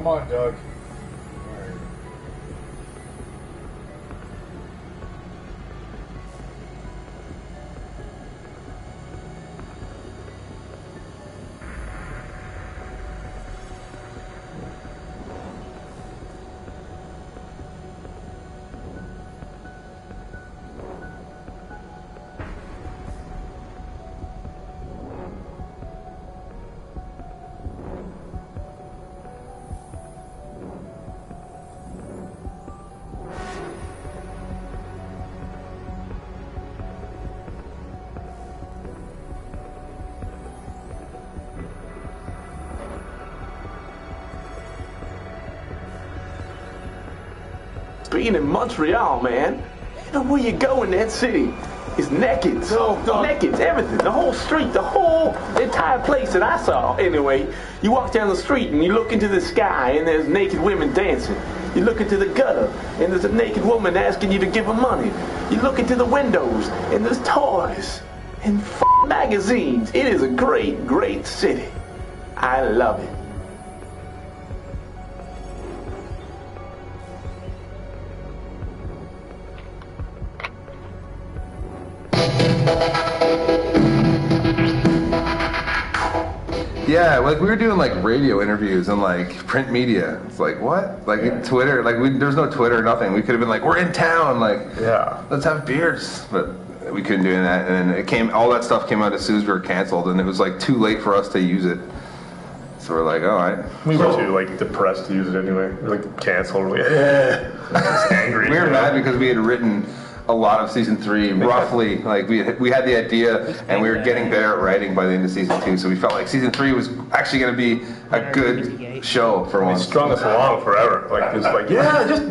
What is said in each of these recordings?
Come on, Doug. Being in Montreal, man, everywhere you go in that city is naked. Naked, everything. The whole street, the whole entire place that I saw. Anyway, you walk down the street and you look into the sky and there's naked women dancing. You look into the gutter and there's a naked woman asking you to give her money. You look into the windows and there's toys and magazines. It is a great, great city. I love it. Yeah, like we were doing like radio interviews and like print media. It's like what? Like Twitter? Like there's no Twitter, nothing. We could have been like, we're in town, like yeah, let's have beers, but we couldn't do that. And it came, all that stuff came out as soon as we were canceled, and it was like too late for us to use it. So we're like, all right. We were too like depressed to use it anyway. We were like canceled. We're like, just angry. We were mad because we had written a lot of season 3, roughly. Like we had the idea, and we were getting better at writing by the end of season 2. So we felt like season 3 was actually going to be a good show for once. They strung us along forever. Like it's like, yeah, just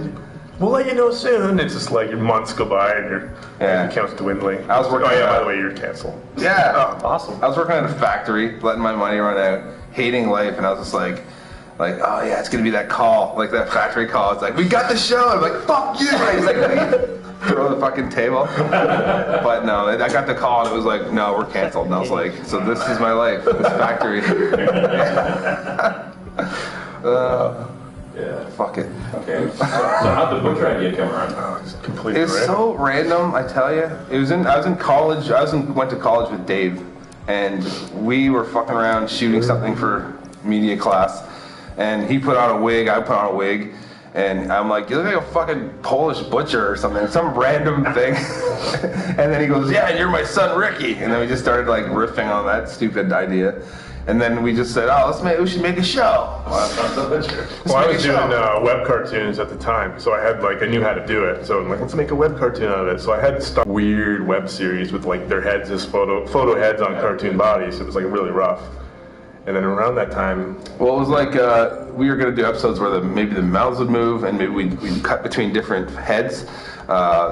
we'll let you know soon. It's just like your months go by and your bank account's dwindling. I was working. Oh yeah, by the way, you're canceled. Yeah, oh, awesome. I was working at a factory, letting my money run out, hating life, and I was just like, oh yeah, it's gonna be that call, like that factory call. It's like, we got the show. I'm like, fuck you. And he's like, throw the fucking table. But no, I got the call and it was like, no, we're canceled. And I was like, so this is my life, this factory. Yeah. Fuck it. Okay. So how'd the Butcher idea come around? Oh, it's completely It's so random, I tell you. I was in college. Went to college with Dave, and we were fucking around shooting something for media class. And he put on a wig, I put on a wig, and I'm like, you look like a fucking Polish butcher or something, some random thing. And then he goes, yeah, and you're my son Ricky. And then we just started like riffing on that stupid idea. And then we just said, we should make a show. Well, I was doing web cartoons at the time, so I knew how to do it. So I'm like, let's make a web cartoon out of it. So I had to start a weird web series with like their heads as photo heads on cartoon bodies. It was like really rough. And then around that time, well, it was like we were going to do episodes where maybe the mouths would move, and maybe we'd cut between different heads,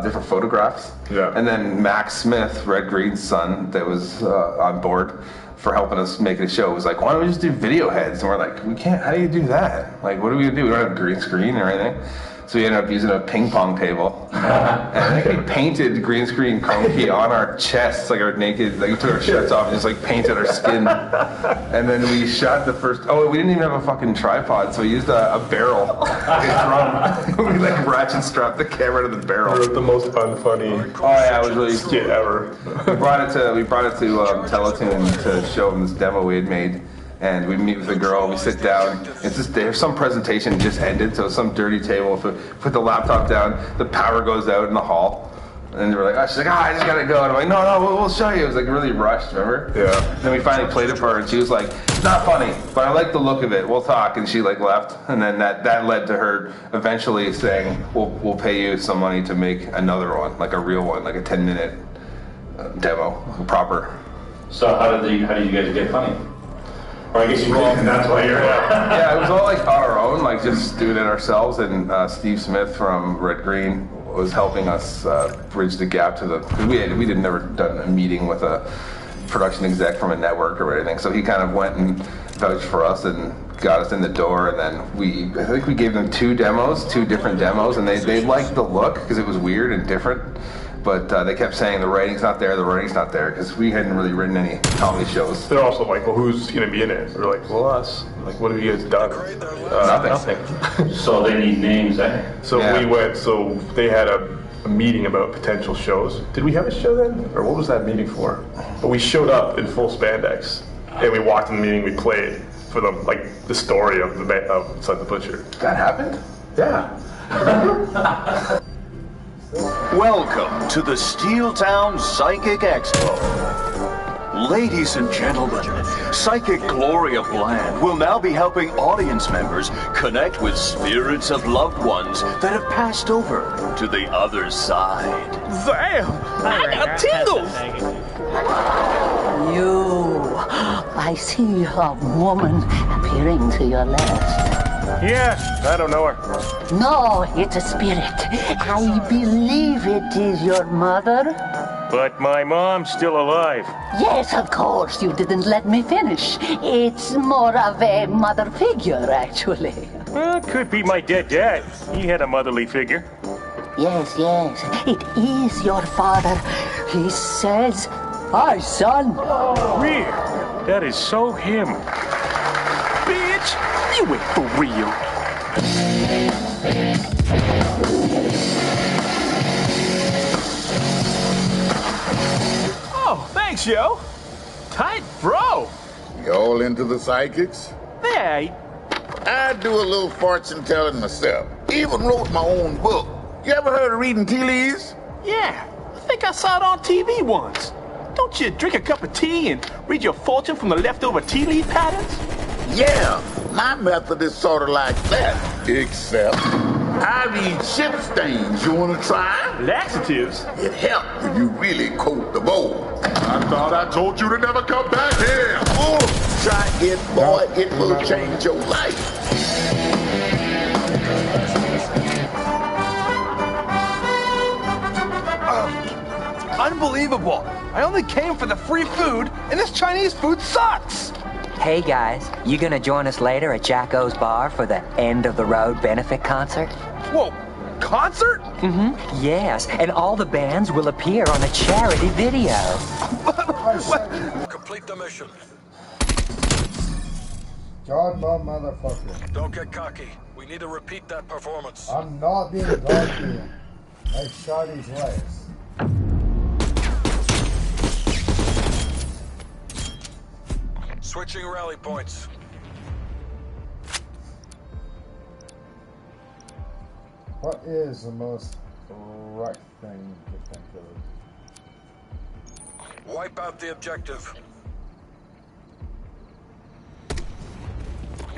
different photographs. Yeah. And then Max Smith, Red Green's son, that was on board for helping us make the show, was like, why don't we just do video heads? And we're like, we can't. How do you do that? Like, what are we gonna do? We don't have a green screen or anything. So we ended up using a ping pong table. And I think we painted green screen Konki on our chests, like our naked, like we took our shirts off and just like painted our skin. And then we shot the first, we didn't even have a fucking tripod, so we used a barrel, like a drum. We like ratchet strapped the camera to the barrel. We wrote the most unfunny it was really skit ever. We brought it to Teletoon to show them this demo we had made. And we meet with the girl, we sit down, there's some presentation just ended, so some dirty table, put the laptop down, the power goes out in the hall, and we're like, she's like, I just gotta go, and I'm like, no, we'll show you. It was like really rushed, remember? Yeah. Then we finally played it for her, and she was like, it's not funny, but I like the look of it, we'll talk, and she like left, and then that led to her eventually saying, we'll pay you some money to make another one, like a real one, like a 10-minute demo, proper. So how did you guys get funny? Or I guess you did, and that's why you're Yeah, it was all like on our own, like just doing it ourselves. And Steve Smith from Red Green was helping us bridge the gap to we'd never done a meeting with a production exec from a network or anything. So he kind of went and vouched for us and got us in the door. And then I think we gave them two different demos, and they liked the look because it was weird and different. But they kept saying the writing's not there, because we hadn't really written any comedy shows. They're also like, well, who's going to be in it? We're like, well, us. Like, what have you guys done? Nothing. So they need names, eh? So Yeah. we went, so they had a meeting about potential shows. Did we have a show then? Or what was that meeting for? But we showed up in full spandex. And we walked in the meeting, we played for the, like, the story of Son the Butcher. That happened? Yeah. Welcome to the Steeltown Psychic Expo. Ladies and gentlemen, Psychic Gloria Bland will now be helping audience members connect with spirits of loved ones that have passed over to the other side. Damn! I got tingles! I see a woman appearing to your left. Yes, I don't know her. No, it's a spirit. I believe it is your mother. But my mom's still alive. Yes, of course, you didn't let me finish. It's more of a mother figure, actually. Well, it could be my dead dad. He had a motherly figure. Yes, it is your father. He says, "Hi, son." Weird. That is so him. Bitch, you ain't for real. Oh, thanks, yo. Tight bro. You all into the psychics? Hey, I do a little fortune telling myself. Even wrote my own book. You ever heard of reading tea leaves? yeah, I think I saw it on TV once. Don't you drink a cup of tea and read your fortune from the leftover tea leaf patterns? Yeah, my method is sort of like that. Except I read ship stains. You want to try? Laxatives? It helps if you really coat the bowl. I thought I told you to never come back here. Oh, try it, boy. It will change your life. Unbelievable! I only came for the free food, and this Chinese food sucks! Hey guys, you gonna join us later at Jacko's Bar for the End of the Road benefit concert? Whoa, concert? Yes, and all the bands will appear on a charity video. Complete the mission. John Bob motherfucker. Don't get cocky. We need to repeat that performance. I'm not being cocky. I shot his legs. Switching rally points. What is the most right thing to think of? Wipe out the objective.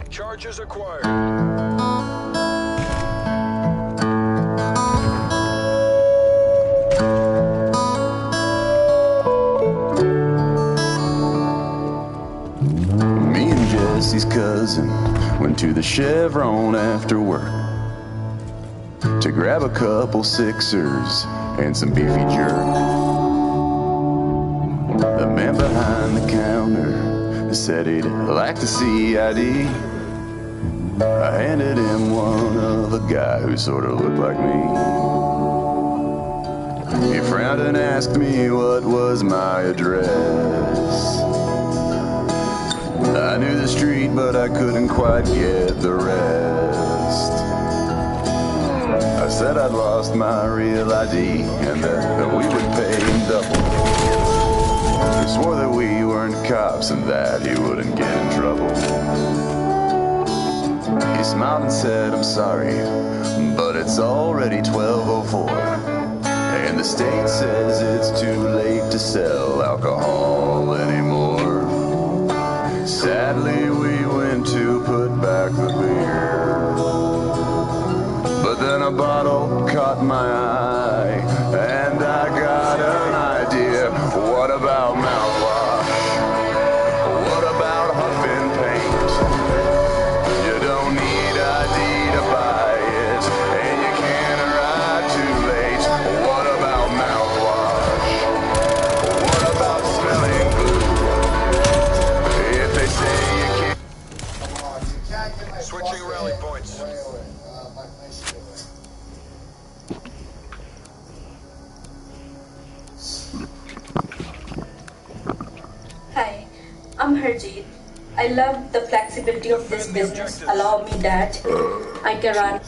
Charges acquired. Jesse's cousin went to the Chevron after work to grab a couple sixers and some beefy jerk. The man behind the counter said he'd like to see ID. I handed him one of a guy who sort of looked like me. He frowned and asked me what was my address. I knew the street, but I couldn't quite get the rest. I said I'd lost my real ID and that we would pay him double. He swore that we weren't cops and that he wouldn't get in trouble. He smiled and said, "I'm sorry, but it's already 12:04. And the state says it's too late to sell alcohol anymore." Sadly, we went to put back the beer, but then a bottle caught my eye, and I got an idea. What about mouthwash? What about huffing paint? You don't need ID to buy it, and you can't arrive too late. What about mouthwash? What about smelling glue? If they say you can't. Switching rally point. I love the flexibility of this business. Allow me that I can run.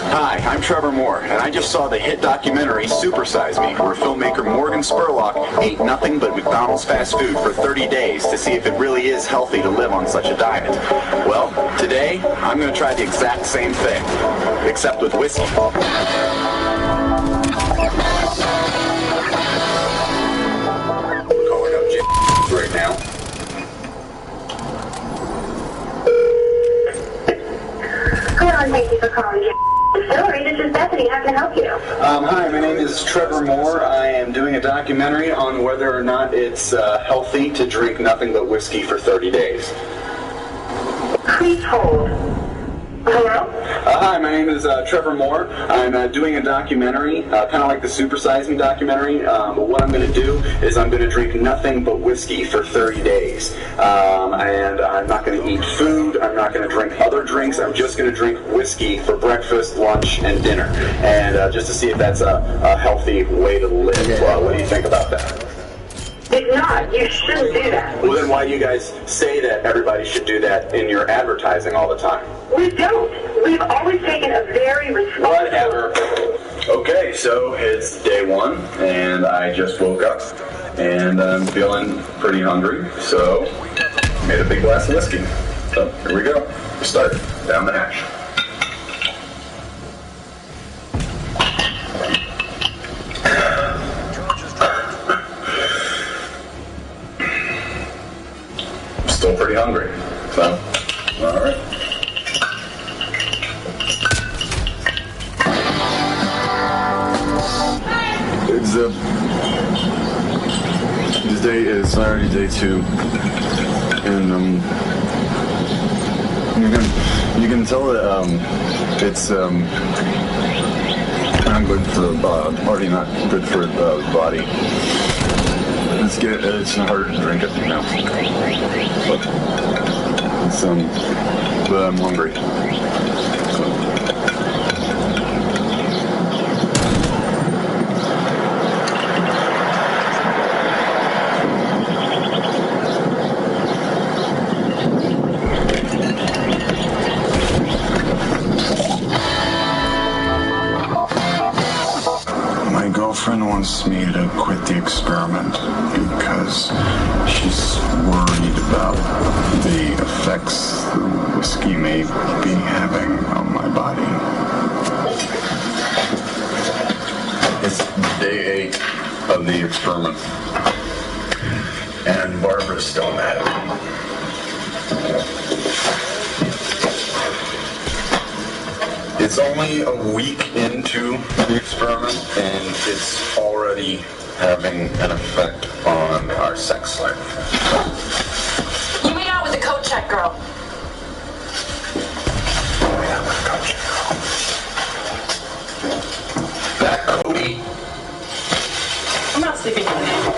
Hi, I'm Trevor Moore, and I just saw the hit documentary Super Size Me, where filmmaker Morgan Spurlock ate nothing but McDonald's fast food for 30 days to see if it really is healthy to live on such a diet. Well, today, I'm going to try the exact same thing, except with whiskey. Calling up Jim right now. Hello, and thank you for calling Jim. Sorry, this is Bethany. How can I help you? Hi, my name is Trevor Moore. I am doing a documentary on whether or not it's healthy to drink nothing but whiskey for 30 days. Please hold. Hello? Hi, my name is Trevor Moore. I'm doing a documentary, kind of like the Super Size Me documentary, but what I'm going to do is I'm going to drink nothing but whiskey for 30 days. And I'm not going to eat food, I'm not going to drink other drinks, I'm just going to drink whiskey for breakfast, lunch, and dinner. And just to see if that's a healthy way to live. What do you think about that? It's not. You shouldn't do that. Well, then why do you guys say that everybody should do that in your advertising all the time? We don't. We've always taken a very responsible... Whatever. Okay, so it's day one, and I just woke up, and I'm feeling pretty hungry, so made a big glass of whiskey. So here we go. Start down the hatch. Still pretty hungry, so, all right. Today is already day 2, and you can tell that it's not good for the already not good for the body. It's harder to drink it now, but I'm hungry. So. My girlfriend wants me to quit the experiment because she's worried about the effects the whiskey may be having on my body. It's day 8 of the experiment, and Barbara's still mad at me. It's only a week into the experiment, and it's already having an effect on our sex life. You made out with the coat check girl. Yeah, with the coat check girl. That Cody. I'm not sleeping here.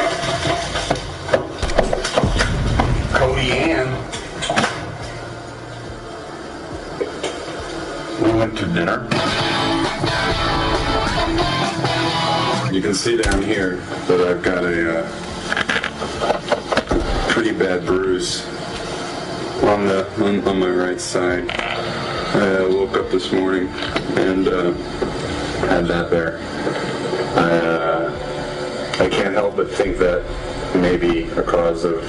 Cody Ann. We went to dinner. You can see down here that I've got a pretty bad bruise on my right side. I woke up this morning and had that there. I can't help but think that maybe a cause of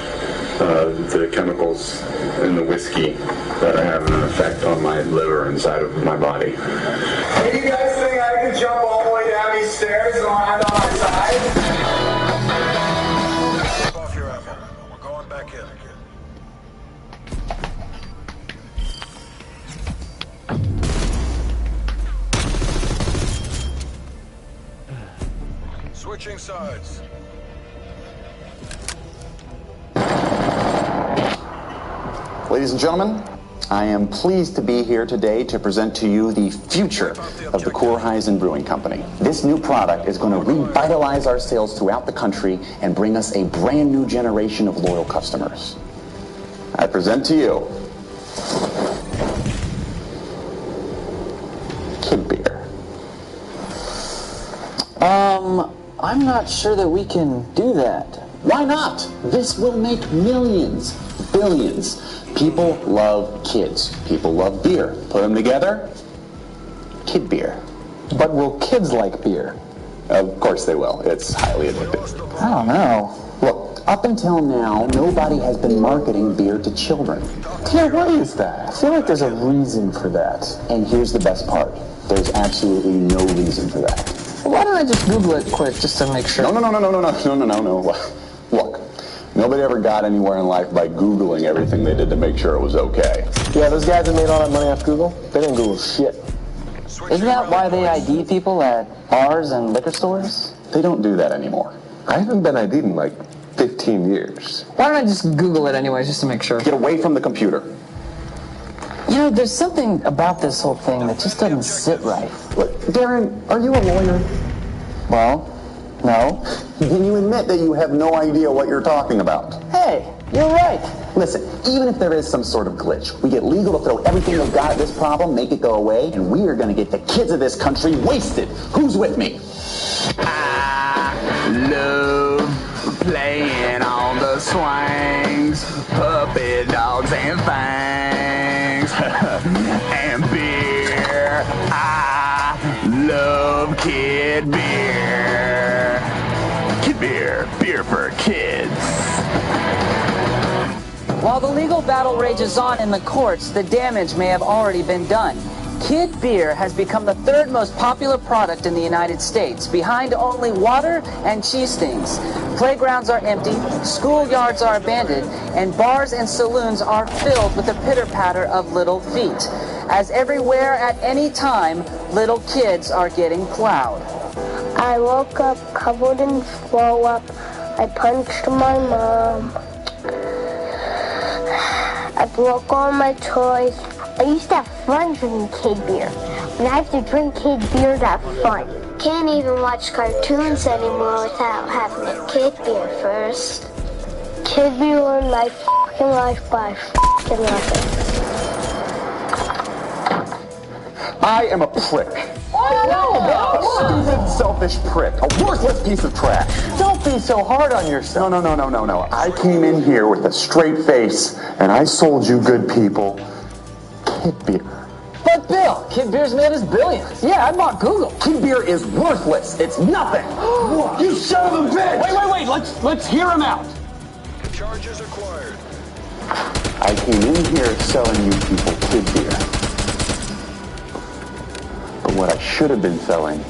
the chemicals in the whiskey that are having an effect on my liver inside of my body. Hey, you guys think I can jump all the way down these stairs and land on my side? Take off your ammo. We're going back in. Switching sides. Ladies and gentlemen, I am pleased to be here today to present to you the future of the Kornheisen Brewing Company. This new product is going to revitalize our sales throughout the country and bring us a brand new generation of loyal customers. I present to you Kid Beer. I'm not sure that we can do that. Why not? This will make millions, billions. People love kids. People love beer. Put them together, kid beer. But will kids like beer? Of course they will. It's highly addictive. I don't know. Look, up until now, nobody has been marketing beer to children. Yeah, what is that? I feel like there's a reason for that. And here's the best part. There's absolutely no reason for that. Well, why don't I just Google it quick just to make sure? No. Look, nobody ever got anywhere in life by Googling everything they did to make sure it was okay. Yeah, those guys that made all that money off Google, they didn't Google shit. Isn't that why they ID people at bars and liquor stores? They don't do that anymore. I haven't been ID'd in like 15 years. Why don't I just Google it anyways, just to make sure? Get away from the computer. You know, there's something about this whole thing that just doesn't sit right. Look, Darren, are you a lawyer? Well, no. Then you admit that you have no idea what you're talking about. Hey, you're right. Listen, even if there is some sort of glitch, we get legal to throw everything we've got at this problem, make it go away, and we are going to get the kids of this country wasted. Who's with me? I love playing on the swings, puppet dogs and fangs, and beer. I love kid beer. Kid beer, beer for kids. While the legal battle rages on in the courts, the damage may have already been done. Kid beer has become the third most popular product in the United States, behind only water and cheese stings. Playgrounds are empty, schoolyards are abandoned, and bars and saloons are filled with the pitter-patter of little feet. As everywhere at any time, little kids are getting plowed. I woke up covered in throw up. I punched my mom. I broke all my toys. I used to have fun drinking kid beer. When I have to drink kid beer, that's fun. Can't even watch cartoons anymore without having a kid beer first. Kid beer ruined my fucking life by fucking nothing. I am a prick. A stupid, selfish prick. A worthless piece of trash. Don't be so hard on yourself. No. I came in here with a straight face, and I sold you good people kid beer. But Bill, kid beer's made us billions. Yeah, I bought Google. Kid beer is worthless. It's nothing. You son of a bitch! Wait. Let's hear him out. Charges acquired. I came in here selling you people kid beer. But what I should have been selling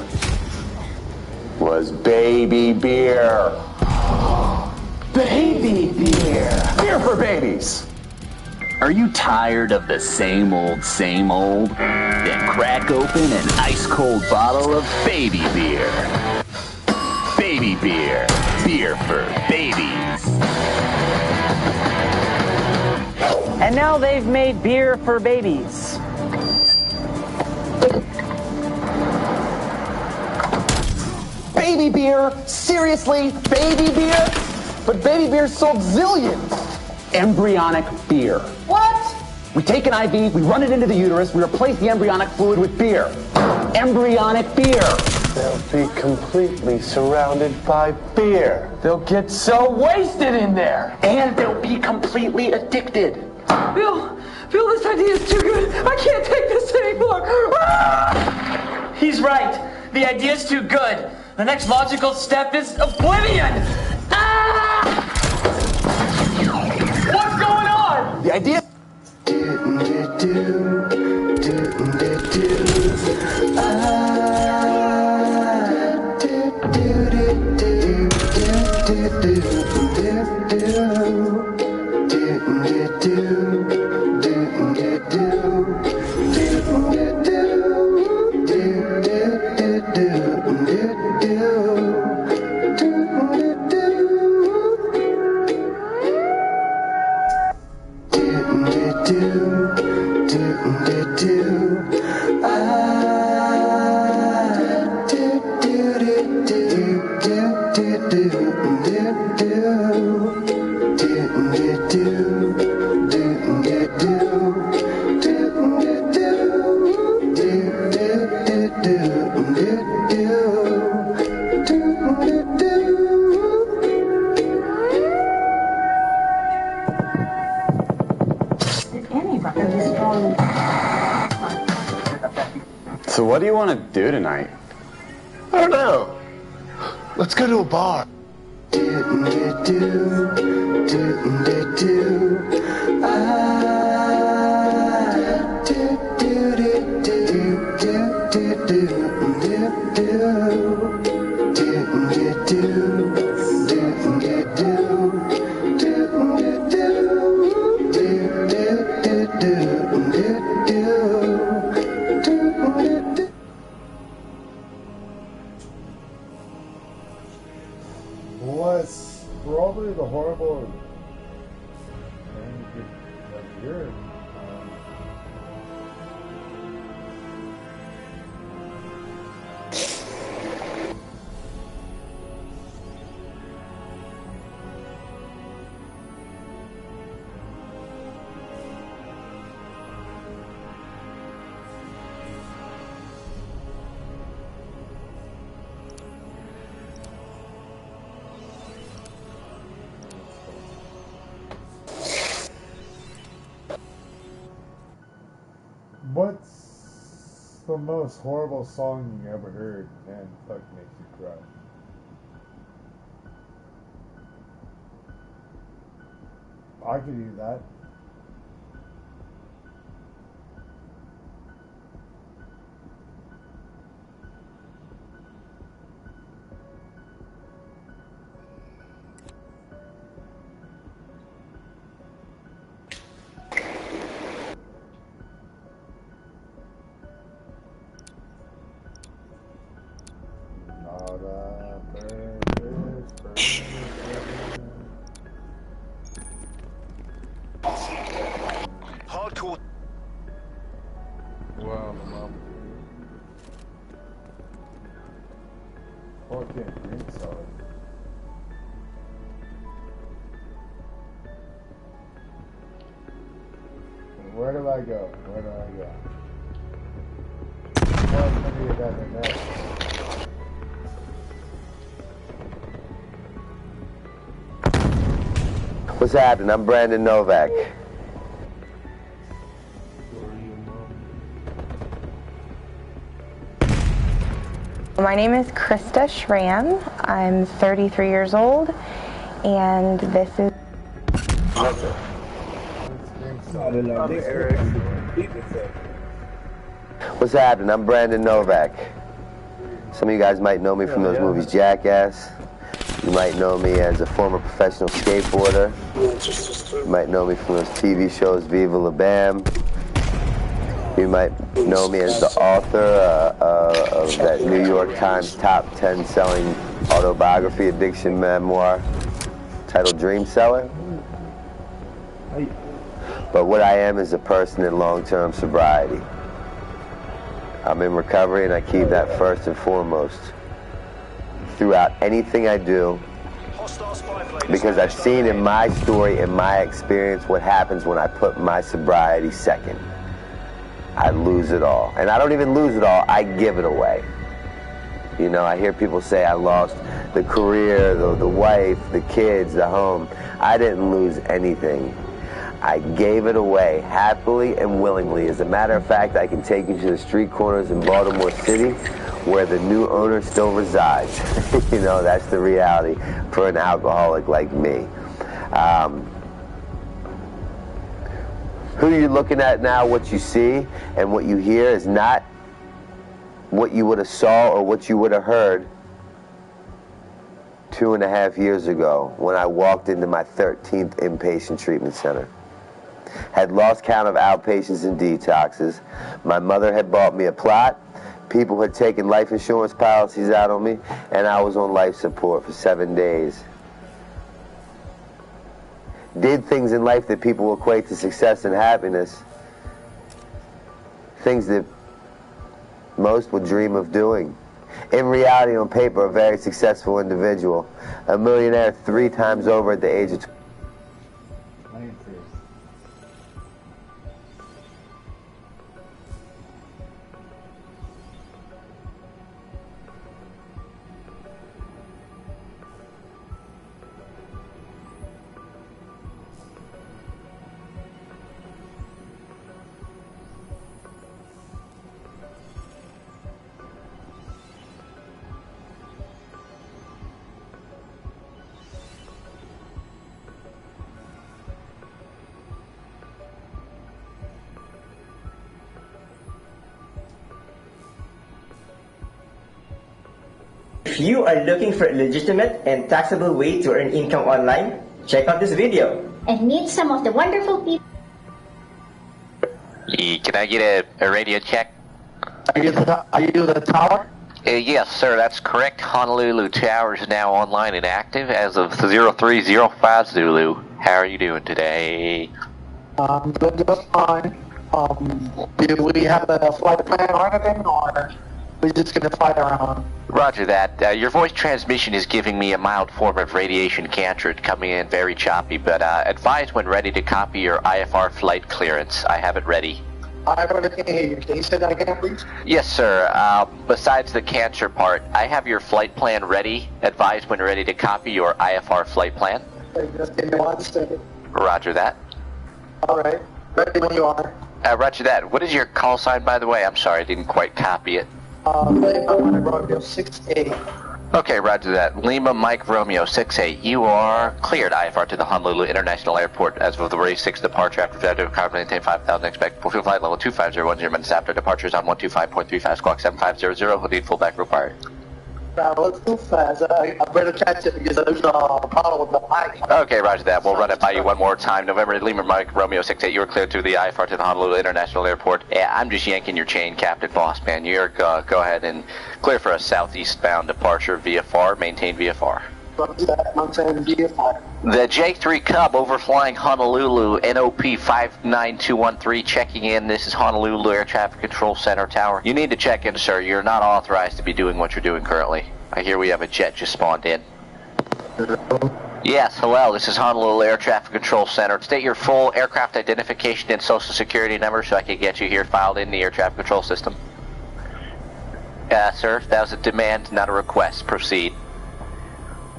was baby beer. Baby beer. Beer for babies. Are you tired of the same old? Then crack open an ice-cold bottle of baby beer. Baby beer. Beer for babies. And now they've made beer for babies. Baby beer? Seriously? Baby beer? But baby beer sold zillions. Embryonic beer. What? We take an IV, we run it into the uterus, we replace the embryonic fluid with beer. Embryonic beer. They'll be completely surrounded by beer. They'll get so wasted in there. And they'll be completely addicted. Bill, this idea is too good. I can't take this anymore. Ah! He's right. The idea's too good. The next logical step is oblivion. Ah! What's going on? The idea... What do you want to do tonight? I don't know. Let's go to a bar. What's probably the horrible thing you could hear? What's the most horrible song you ever heard and fuck makes you cry? I could do that. Hardcore. Wow, mom. Fucking green salad. Where do I go? Where do I go? What's gonna be about the next? What's happening? I'm Brandon Novak. My name is Krista Schramm. I'm 33 years old, and this is... What's happening? I'm Brandon Novak. Some of you guys might know me from those movies Jackass. You might know me as a former professional skateboarder. You might know me from those TV shows Viva La Bam. You might know me as the author of that New York Times top 10 selling autobiography addiction memoir titled Dream Seller. But what I am is a person in long-term sobriety. I'm in recovery, and I keep that first and foremost throughout anything I do, because I've seen in my story, in my experience, what happens when I put my sobriety second. I lose it all. And I don't even lose it all, I give it away. You know, I hear people say I lost the career, the wife, the kids, the home. I didn't lose anything. I gave it away happily and willingly. As a matter of fact, I can take you to the street corners in Baltimore City where the new owner still resides. You know, that's the reality for an alcoholic like me. Who you're looking at now, what you see and what you hear is not what you would have saw or what you would have heard 2.5 years ago when I walked into my 13th inpatient treatment center. Had lost count of outpatients and detoxes. My mother had bought me a plot. People had taken life insurance policies out on me, and I was on life support for 7 days. Did things in life that people equate to success and happiness. Things that most would dream of doing. In reality, on paper, a very successful individual. A millionaire 3 times over at the age of 20. If you are looking for a legitimate and taxable way to earn income online, check out this video. And meet some of the wonderful people. Can I get a radio check? Are you the tower? Yes, sir, that's correct. Honolulu Tower is now online and active as of 0305 Zulu. How are you doing today? Doing just fine. Do we have a flight plan or anything, or we just gonna fly around? Roger that. Your voice transmission is giving me a mild form of radiation cancer. It's coming in very choppy, but advise when ready to copy your IFR flight clearance. I have it ready. I really can't hear you. Can you say that again, please? Yes, sir. Besides the cancer part, I have your flight plan ready. Advise when ready to copy your IFR flight plan. Just give me 1 second. Roger that. All right. Ready when you are. Roger that. What is your call sign, by the way? I'm sorry, I didn't quite copy it. Lima Mike Romeo 68. Okay, roger that. Lima Mike Romeo 68. You are cleared IFR to the Honolulu International Airport as of the Ray 6 departure after flight to maintain 5,000 expected full flight level 25010 minutes after departure is on 125.35 squawk 7500. We'll need fullback required. Now, let's go fast. I better catch it because there's a problem with the mic. Okay, roger that. We'll run it by you one more time. November Lima Mike Romeo 68. You are cleared to the IFR to the Honolulu International Airport. Yeah, I'm just yanking your chain, Captain Boss Man. You're go ahead and clear for a southeast-bound departure VFR. Maintain VFR. The J3 Cub overflying Honolulu, NOP 59213, checking in. This is Honolulu Air Traffic Control Center Tower. You need to check in, sir. You're not authorized to be doing what you're doing currently. I hear we have a jet just spawned in. Yes, hello. This is Honolulu Air Traffic Control Center. State your full aircraft identification and social security number so I can get you here filed in the air traffic control system. Sir, that was a demand, not a request. Proceed.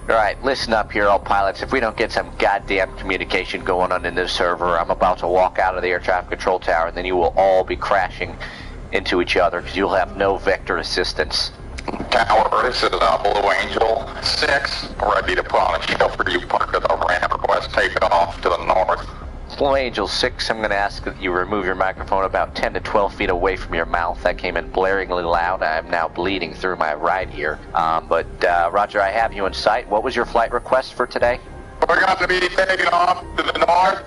Alright, listen up here, all pilots. If we don't get some goddamn communication going on in this server, I'm about to walk out of the air traffic control tower, and then you will all be crashing into each other because you'll have no vector assistance. Tower, this is Blue Angel 6, ready to put on a show for you. Park at the ramp, request take off to the north. Blue Angel 6, I'm going to ask that you remove your microphone about 10 to 12 feet away from your mouth. That came in blaringly loud. I'm now bleeding through my right ear. But Roger, I have you in sight. What was your flight request for today? We're going to be taking off to the north.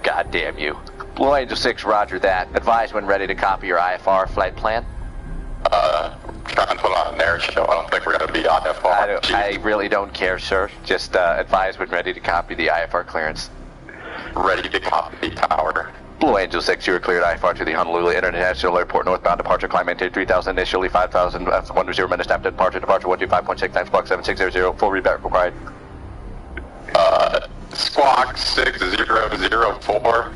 God damn you. Blue Angel 6, roger that. Advise when ready to copy your IFR flight plan. Trying to put on an air show. I don't think we're going to be IFR. I really don't care, sir. Just advise when ready to copy the IFR clearance. Ready to copy tower. Blue Angel 6, you are cleared IFR to the Honolulu International Airport, northbound departure, climb maintain 3,000, initially 5,000, 10 minutes after departure, 125.69, squawk 7600, full readback required. Squawk 6004,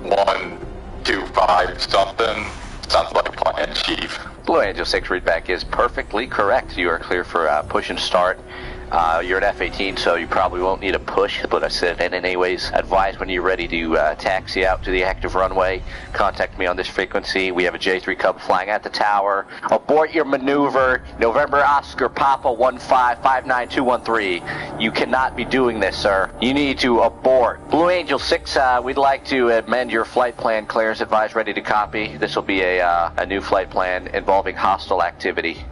125 something, sounds like Plan Chief. Blue Angel 6 readback is perfectly correct. You are clear for push and start. You're an F-18, so you probably won't need a push, but I said it anyways. Advise when you're ready to taxi out to the active runway. Contact me on this frequency. We have a J3 Cub flying at the tower. Abort your maneuver. November Oscar Papa 1559213. You cannot be doing this, sir. You need to abort. Blue Angel 6, we'd like to amend your flight plan. Clearance advised, ready to copy. This will be a new flight plan involving hostile activity.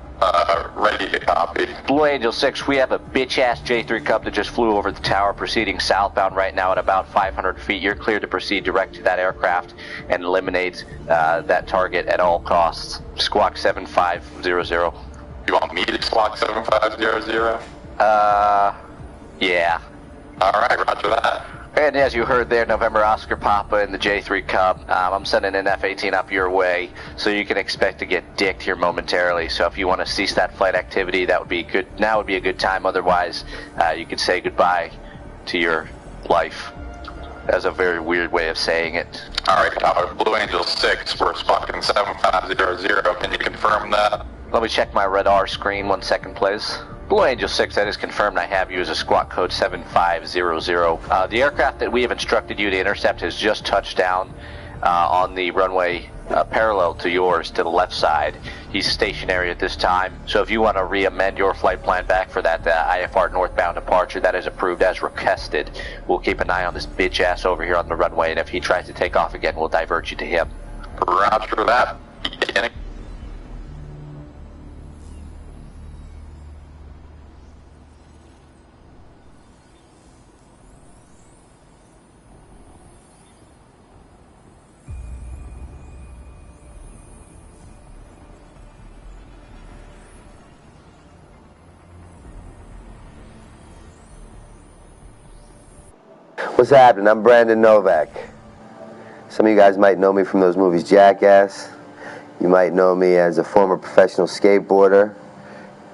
Ready to copy. Blue Angel 6, we have a bitch-ass J3 Cub that just flew over the tower, proceeding southbound right now at about 500 feet. You're cleared to proceed direct to that aircraft and eliminate that target at all costs. Squawk 7500. You want me to squawk 7500? Yeah. Alright, roger that. And as you heard there, November Oscar Papa and the J3 Cub, I'm sending an F-18 up your way, so you can expect to get dicked here momentarily. So if you want to cease that flight activity, that would be good. Now would be a good time. Otherwise, you could say goodbye to your life. That's a very weird way of saying it. Alright, Blue Angel 6, we're squawking 7500. Can you confirm that? Let me check my radar screen 1 second, please. Blue Angel 6, that is confirmed. I have you as a squawk code 7500. The aircraft that we have instructed you to intercept has just touched down on the runway parallel to yours to the left side. He's stationary at this time, so if you want to re-amend your flight plan back for that IFR northbound departure, that is approved as requested. We'll keep an eye on this bitch ass over here on the runway, and if he tries to take off again, we'll divert you to him. Roger that. What's happening? I'm Brandon Novak. Some of you guys might know me from those movies Jackass. You might know me as a former professional skateboarder.